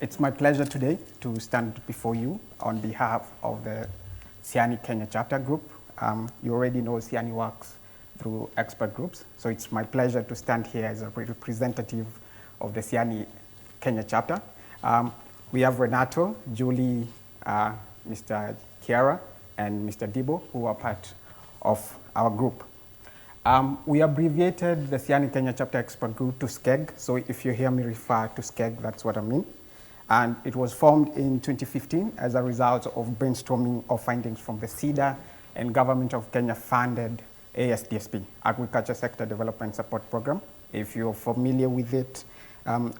It's my pleasure today to stand before you on behalf of the SIANI Kenya chapter group. You already know SIANI works through expert groups, so it's my pleasure to stand here as a representative of the SIANI Kenya chapter. We have Renato, Julie, Mr. Kiara, and Mr. Dibo, who are part of our group. We abbreviated the SIANI Kenya chapter expert group to SKEG, so if you hear me refer to SKEG, that's what I mean. And it was formed in 2015 as a result of brainstorming of findings from the CEDA and Government of Kenya funded ASDSP, Agriculture Sector Development Support Program. If you're familiar with it,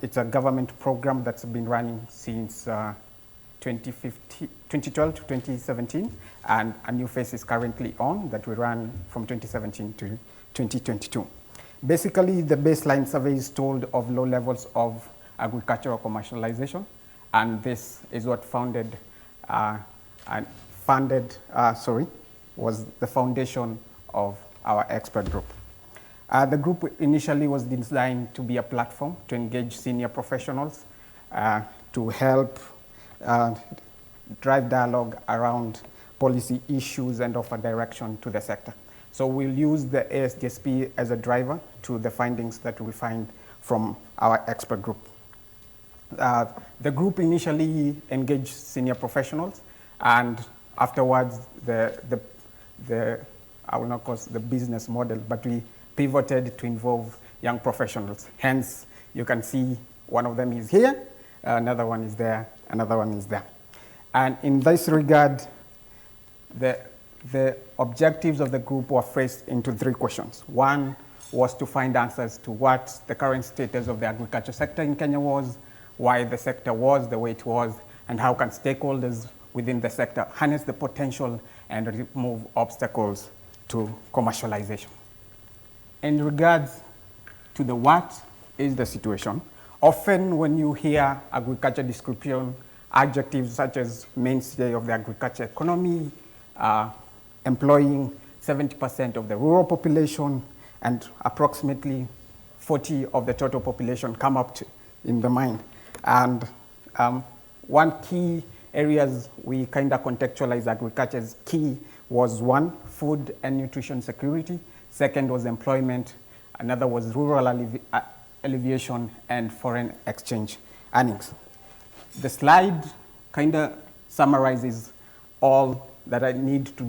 it's a government program that's been running since 2012 to 2017, and a new phase is currently on that we run from 2017 to 2022. Basically, the baseline survey is told of low levels of agricultural commercialization, and this is what was the foundation of our expert group. The group initially was designed to be a platform to engage senior professionals to help drive dialogue around policy issues and offer direction to the sector. So we'll use the ASDSP as a driver to the findings that we find from our expert group. The group initially engaged senior professionals, and afterwards I will not call it the business model, but we pivoted to involve young professionals. Hence, you can see one of them is here, another one is there, another one is there. And in this regard, the objectives of the group were phrased into three questions. One was to find answers to what the current status of the agriculture sector in Kenya was, why the sector was the way it was, and how can stakeholders within the sector harness the potential and remove obstacles to commercialization. In regards to the what is the situation, often when you hear agriculture description, adjectives such as mainstay of the agriculture economy, employing 70% of the rural population, and approximately 40 of the total population come up in the mind. And one key areas we kind of contextualize agriculture as key was one, food and nutrition security. Second was employment. Another was rural alleviation and foreign exchange earnings. The slide kind of summarizes all that I need to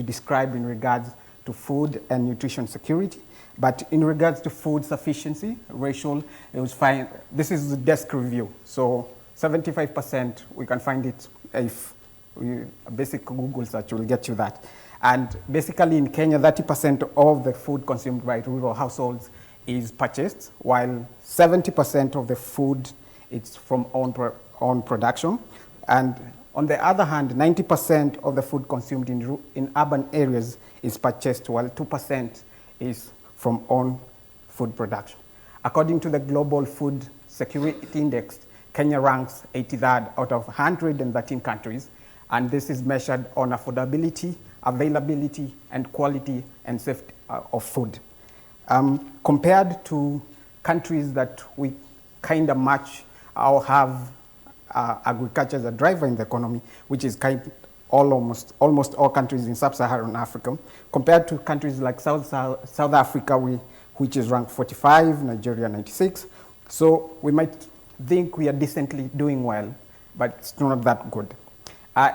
describe in regards to food and nutrition security. But in regards to food sufficiency, racial, it was fine. This is the desk review. So 75%, we can find it if a basic Google search will get you that. And basically in Kenya, 30% of the food consumed by rural households is purchased, while 70% of the food is from own production. And on the other hand, 90% of the food consumed in urban areas is purchased, while 2% is from own food production. According to the Global Food Security Index, Kenya ranks 83rd out of 113 countries, and this is measured on affordability, availability, and quality and safety of food. Compared to countries that we kind of match or have agriculture as a driver in the economy, which is almost all countries in sub-Saharan Africa, compared to countries like South Africa, which is ranked 45, Nigeria 96. So we might think we are decently doing well, but it's not that good.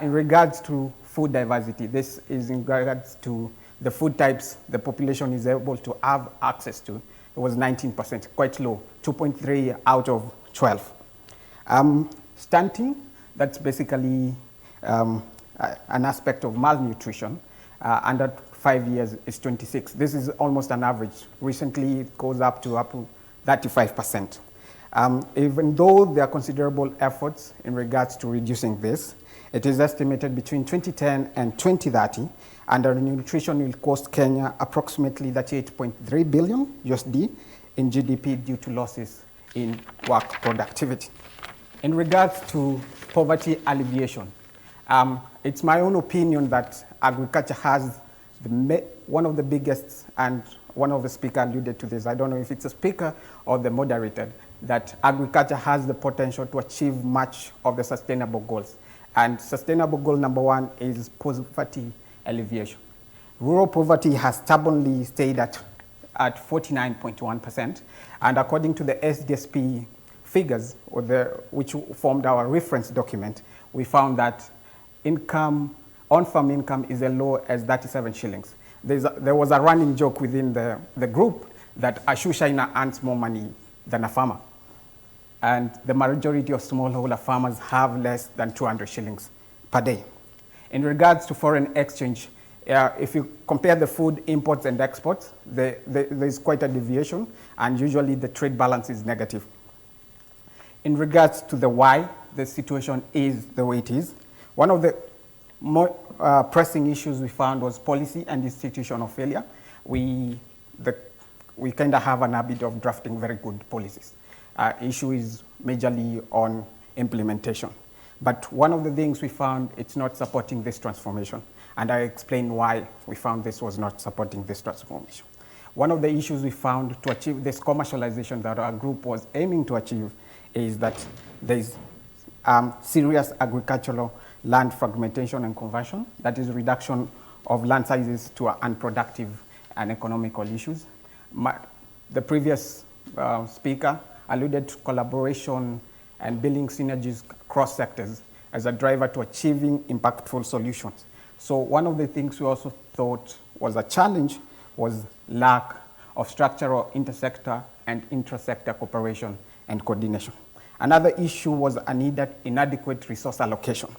In regards to food diversity, this is in regards to the food types the population is able to have access to. It was 19%, quite low, 2.3 out of 12. Stunting, that's basically an aspect of malnutrition. Under 5 years is 26. This is almost an average. Recently, it goes up to 35%. Even though there are considerable efforts in regards to reducing this, it is estimated between 2010 and 2030, undernutrition will cost Kenya approximately 38.3 billion USD in GDP due to losses in work productivity. In regards to poverty alleviation, it's my own opinion that agriculture has one of the biggest, and one of the speakers alluded to this, I don't know if it's a speaker or the moderator, that agriculture has the potential to achieve much of the sustainable goals. And sustainable goal number 1 is poverty alleviation. Rural poverty has stubbornly stayed at 49.1%, and according to the SDSP figures, which formed our reference document, we found that on-farm income is as low as 37 shillings. There was a running joke within the group that a shoeshiner earns more money than a farmer. And the majority of smallholder farmers have less than 200 shillings per day. In regards to foreign exchange, if you compare the food imports and exports, there's quite a deviation, and usually the trade balance is negative. In regards to the why the situation is the way it is, one of the more pressing issues we found was policy and institutional failure. We kind of have an habit of drafting very good policies. Issue is majorly on implementation. But one of the things we found, it's not supporting this transformation. And I explain why we found this was not supporting this transformation. One of the issues we found to achieve this commercialization that our group was aiming to achieve is that there's serious agricultural land fragmentation and conversion, that is reduction of land sizes to unproductive and economical issues. The previous speaker alluded to collaboration and building synergies across sectors as a driver to achieving impactful solutions. So one of the things we also thought was a challenge was lack of structural intersector and intrasector cooperation and coordination. Another issue was inadequate resource allocation,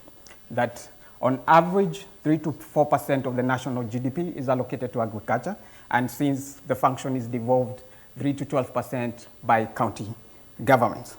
that on average 3 to 4% of the national GDP is allocated to agriculture, and since the function is devolved 3 to 12% by county governments.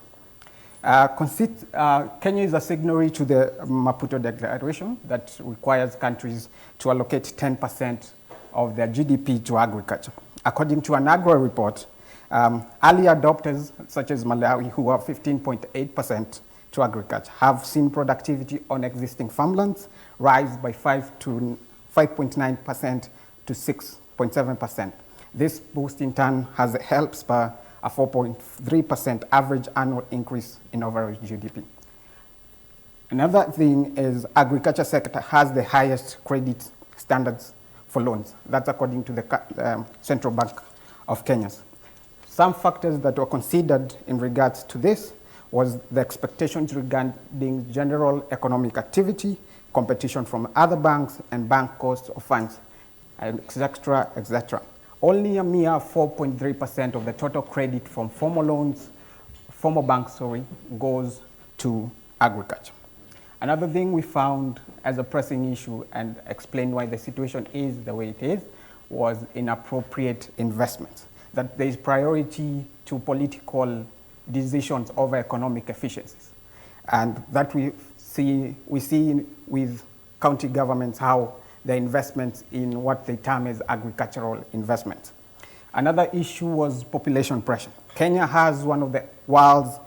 Kenya is a signatory to the Maputo Declaration that requires countries to allocate 10% of their GDP to agriculture. According to an agro report, early adopters such as Malawi, who are 15.8% to agriculture, have seen productivity on existing farmlands rise by 5.9% to 6.7%. This boost in turn has helped spur a 4.3% average annual increase in overall GDP. Another thing is agriculture sector has the highest credit standards for loans. That's according to the Central Bank of Kenya. Some factors that were considered in regards to this was the expectations regarding general economic activity, competition from other banks, and bank costs of funds, etc., etc. Only a mere 4.3% of the total credit from formal banks, goes to agriculture. Another thing we found as a pressing issue and explained why the situation is the way it is was inappropriate investments, that there is priority to political decisions over economic efficiencies. And that we see with county governments how the investments in what they term as agricultural investments. Another issue was population pressure. Kenya has one of the world's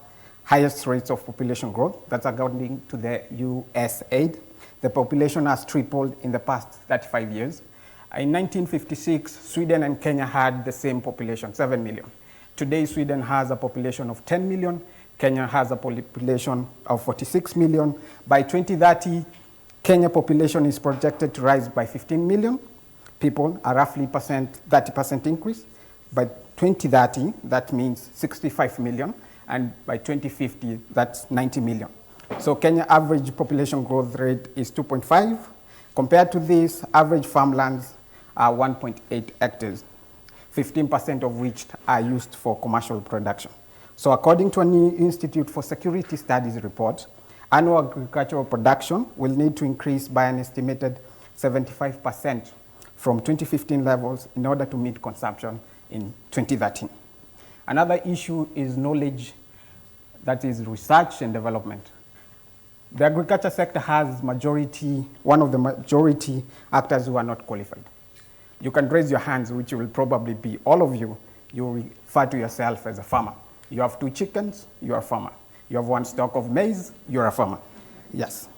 highest rates of population growth. That's according to the USAID. The population has tripled in the past 35 years. In 1956, Sweden and Kenya had the same population, 7 million. Today, Sweden has a population of 10 million. Kenya has a population of 46 million. By 2030, Kenya population is projected to rise by 15 million people, a roughly 30% increase. By 2030, that means 65 million, and by 2050, that's 90 million. So Kenya average population growth rate is 2.5. Compared to this, average farmlands are 1.8 hectares, 15% of which are used for commercial production. So according to a new Institute for Security Studies report, annual agricultural production will need to increase by an estimated 75% from 2015 levels in order to meet consumption in 2013. Another issue is knowledge, that is research and development. The agriculture sector has one of the majority actors who are not qualified. You can raise your hands, which will probably be all of you. You refer to yourself as a farmer. You have 2 chickens, you're a farmer. You have 1 stalk of maize, you're a farmer. Yes.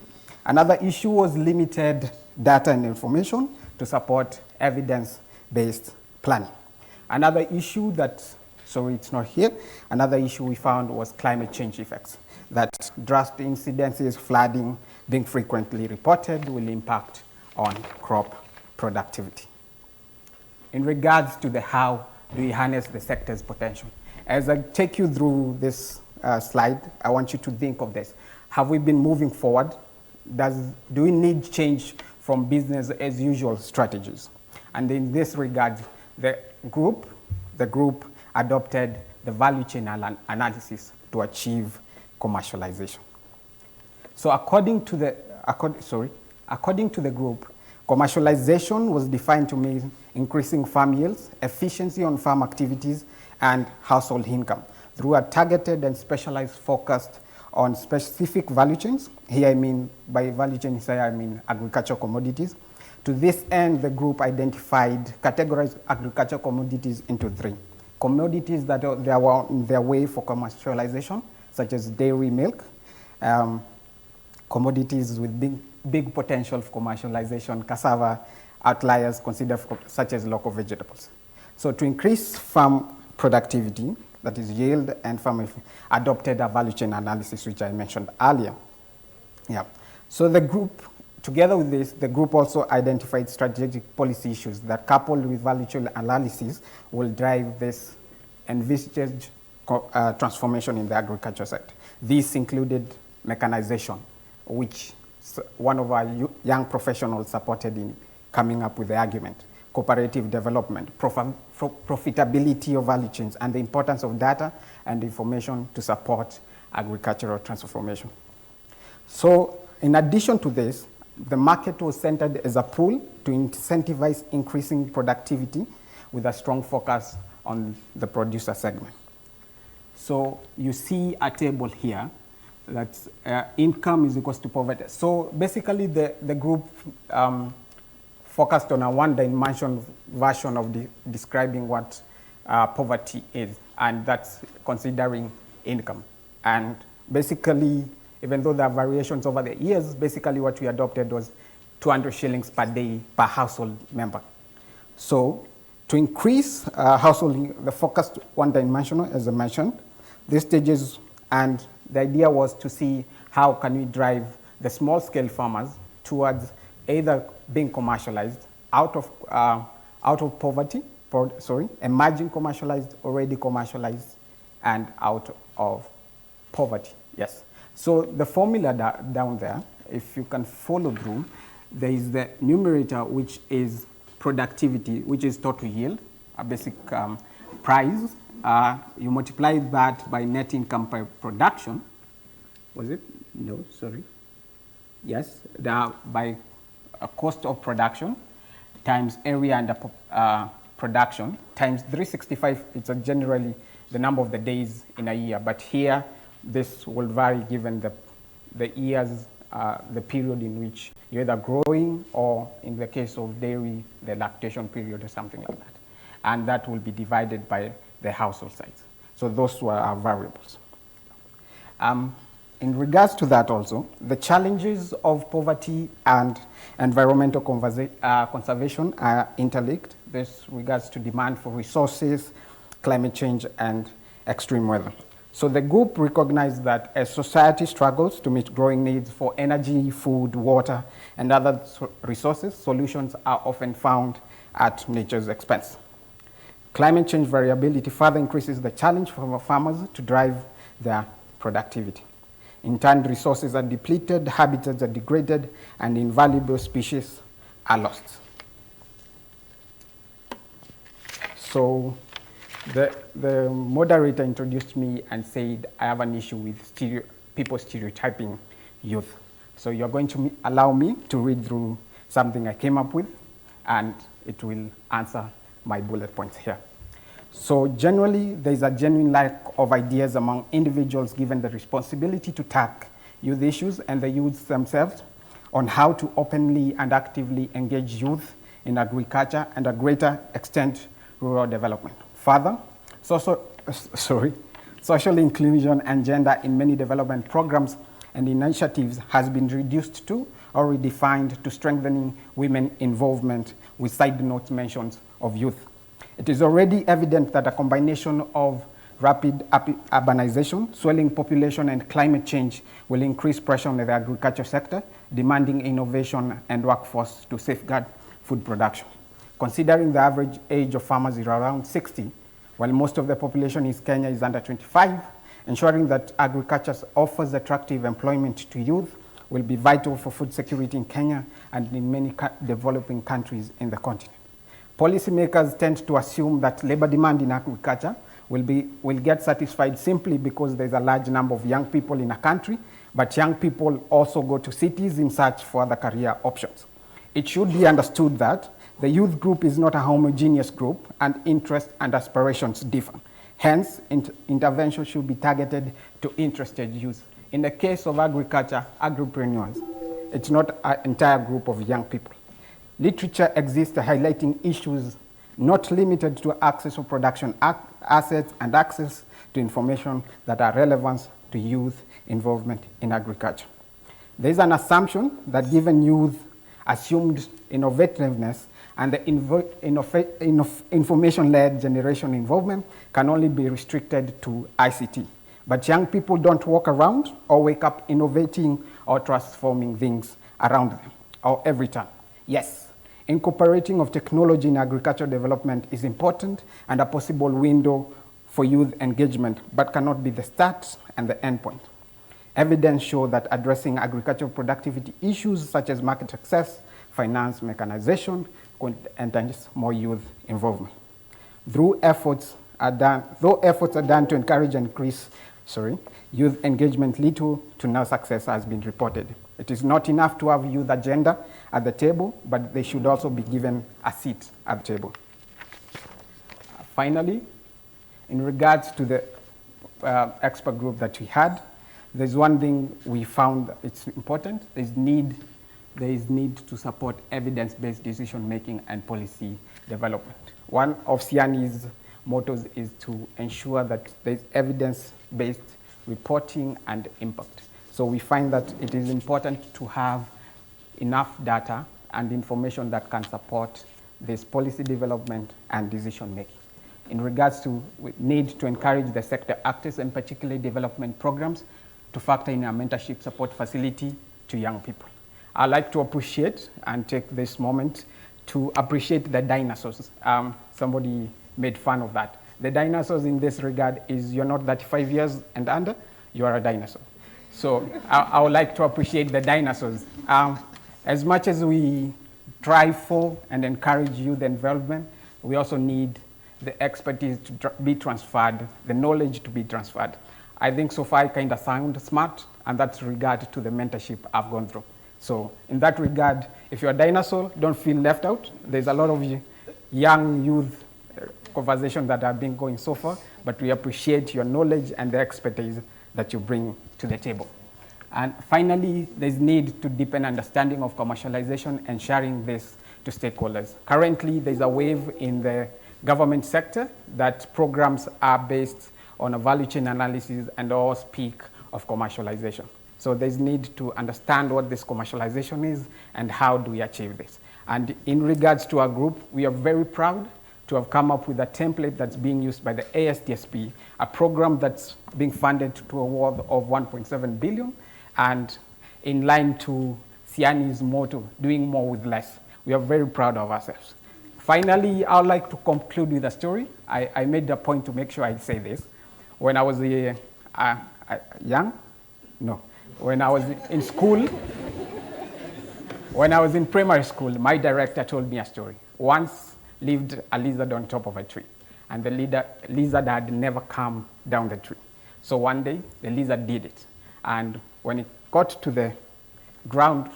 Another issue was limited data and information to support evidence-based planning. Another issue that so it's not here. Another issue we found was climate change effects, that drought incidences, flooding being frequently reported will impact on crop productivity. In regards to the how do we harness the sector's potential, as I take you through this slide, I want you to think of this. Have we been moving forward? Do we need change from business as usual strategies? And in this regard, the group adopted the value chain analysis to achieve commercialization. So according to the group, commercialization was defined to mean increasing farm yields, efficiency on farm activities, and household income through a targeted and specialized focus on specific value chains. Here I mean, by value chains, I mean agricultural commodities. To this end, the group categorized agricultural commodities into three. Commodities that they were on their way for commercialization, such as dairy milk, commodities with big potential for commercialization, cassava, outliers considered such as local vegetables. So to increase farm productivity, that is yield, and farm adopted a value chain analysis, which I mentioned earlier. Yeah. So the group, together with this, the group also identified strategic policy issues that, coupled with value chain analysis, will drive this envisaged transformation in the agriculture sector. These included mechanization, which one of our young professionals supported in coming up with the argument, cooperative development, profitability of value chains, and the importance of data and information to support agricultural transformation. So in addition to this, the market was centered as a pool to incentivize increasing productivity with a strong focus on the producer segment. So you see a table here that income is equals to poverty. So basically the group focused on a one-dimensional version of describing what poverty is, and that's considering income. And basically, even though there are variations over the years, basically what we adopted was 200 shillings per day per household member. So to increase household, the focused one-dimensional, as I mentioned, these stages, and the idea was to see how can we drive the small-scale farmers towards either being commercialized out of poverty, emerging commercialized, already commercialized, and out of poverty. Yes. So the formula down there, if you can follow through, there is the numerator, which is productivity, which is total yield, a basic price. You multiply that by net income per production. Was it? No, sorry. Yes, by a cost of production times area under production times 365. It's generally the number of the days in a year, but here this will vary given the years, the period in which you're either growing, or in the case of dairy, the lactation period or something like that. And that will be divided by the household size. So those were our variables. In regards to that also, the challenges of poverty and environmental conservation are interlinked. This regards to demand for resources, climate change, and extreme weather. So the group recognized that as society struggles to meet growing needs for energy, food, water, and other resources, solutions are often found at nature's expense. Climate change variability further increases the challenge for farmers to drive their productivity. In turn, resources are depleted, habitats are degraded, and invaluable species are lost. So the moderator introduced me and said, I have an issue with people stereotyping youth. So you're going to allow me to read through something I came up with, and it will answer my bullet points here. So generally, there is a genuine lack of ideas among individuals given the responsibility to tackle youth issues and the youth themselves on how to openly and actively engage youth in agriculture and a greater extent rural development. Further, social inclusion and gender in many development programs and initiatives has been reduced to or redefined to strengthening women involvement with side note mentions of youth. It is already evident that a combination of rapid urbanization, swelling population, and climate change will increase pressure on the agriculture sector, demanding innovation and workforce to safeguard food production. Considering the average age of farmers is around 60, while most of the population in Kenya is under 25, ensuring that agriculture offers attractive employment to youth will be vital for food security in Kenya and in many developing countries in the continent. Policymakers tend to assume that labor demand in agriculture will get satisfied simply because there's a large number of young people in a country, but young people also go to cities in search for other career options. It should be understood that the youth group is not a homogeneous group and interests and aspirations differ. Hence, intervention should be targeted to interested youth. In the case of agriculture, agripreneurs, it's not an entire group of young people. Literature exists highlighting issues not limited to access to production assets and access to information that are relevant to youth involvement in agriculture. There is an assumption that given youth assumed innovativeness and the information-led generation involvement can only be restricted to ICT. But young people don't walk around or wake up innovating or transforming things around them or every time. Yes, incorporating of technology in agricultural development is important and a possible window for youth engagement, but cannot be the start and the end point. Evidence shows that addressing agricultural productivity issues such as market access, finance, mechanization, and more youth involvement. Though efforts are done to encourage and increase youth engagement, little to no success has been reported. It is not enough to have youth agenda at the table, but they should also be given a seat at the table. Finally, in regards to the expert group that we had, there's one thing we found that it's important. There is need to support evidence-based decision-making and policy development. One of SIANI's mottos is to ensure that there's evidence-based reporting and impact. So we find that it is important to have enough data and information that can support this policy development and decision-making. In regards to need to encourage the sector actors and particularly development programs to factor in a mentorship support facility to young people. I'd like to appreciate and take this moment to appreciate the dinosaurs. Somebody made fun of that. The dinosaurs in this regard is you're not 35 years and under, you are a dinosaur. So I would like to appreciate the dinosaurs. As much as we drive for and encourage youth involvement, we also need the expertise to be transferred, the knowledge to be transferred. I think so far I kind of sound smart, and that's regard to the mentorship I've gone through. So in that regard, if you're a dinosaur, don't feel left out. There's a lot of young youth conversations that have been going so far, but we appreciate your knowledge and the expertise that you bring to the table. And finally, there's need to deepen understanding of commercialization and sharing this to stakeholders. Currently, there's a wave in the government sector that programs are based on a value chain analysis and all speak of commercialization. So there's need to understand what this commercialization is and how do we achieve this. And in regards to our group, we are very proud to have come up with a template that's being used by the ASTSP, a program that's being funded to a worth of 1.7 billion, and in line to SIANI's motto, doing more with less. We are very proud of ourselves. Finally, I would like to conclude with a story. I made a point to make sure I say this. When I was when I was in school, when I was in primary school, my director told me a story. Once lived a lizard on top of a tree, and the lizard had never come down the tree. So one day, the lizard did it. And when it got to the ground,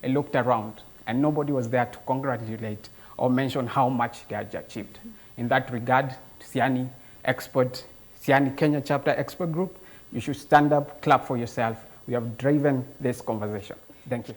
it looked around, and nobody was there to congratulate or mention how much they had achieved. In that regard, SIANI Kenya chapter expert group, you should stand up, clap for yourself. We have driven this conversation. Thank you.